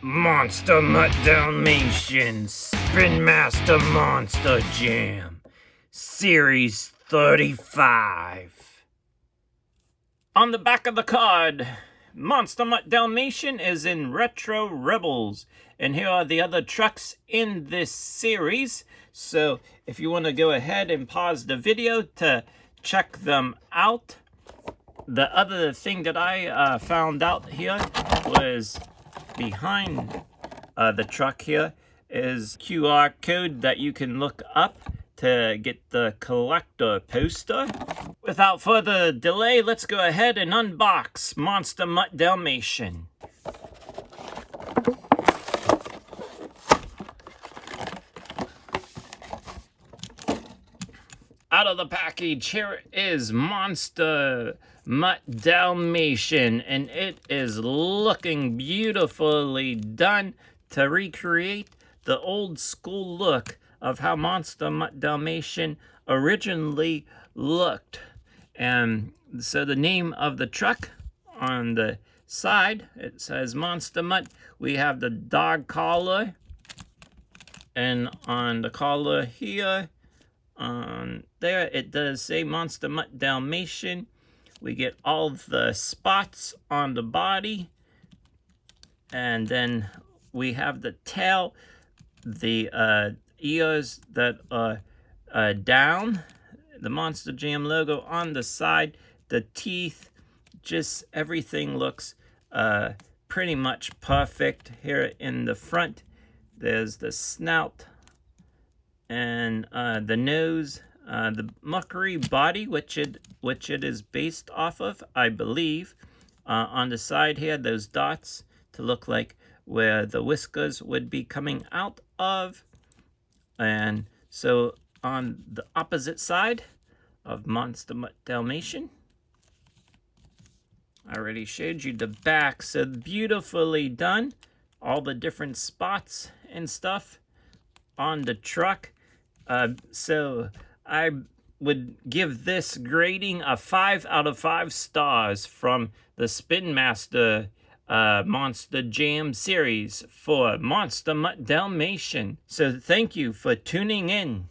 Monster MUTT Dalmatian Spin Master Monster Jam Series 35. On the back of the card, Monster MUTT Dalmatian is in Retro Rebels, and here are the other trucks in this series. So if you want to go ahead and pause the video to check them out. The other thing that I found out here was behind the truck here is QR code that you can look up to get the collector poster. Without further delay, let's go ahead and unbox Monster MUTT Dalmatian. Out of the package, here is Monster MUTT Dalmatian, and it is looking beautifully done to recreate the old school look of how Monster MUTT Dalmatian originally looked. And so the name of the truck on the side, it says Monster MUTT. We have the dog collar, and on the collar here, there it does say Monster MUTT Dalmatian. We get all the spots on the body, and then we have the tail, the ears that are down, the Monster Jam logo on the side, the teeth, just everything looks pretty much perfect. Here in the front, there's the snout and the nose, the Mercury body, which it is based off of, I believe. On the side here, those dots to look like where the whiskers would be coming out of. And so on the opposite side of Monster MUTT Dalmatian, I already showed you the back, so beautifully done. All the different spots and stuff on the truck. So I would give this grading a 5 out of 5 stars from the Spin Master Monster Jam series for Monster MUTT Dalmatian. So thank you for tuning in.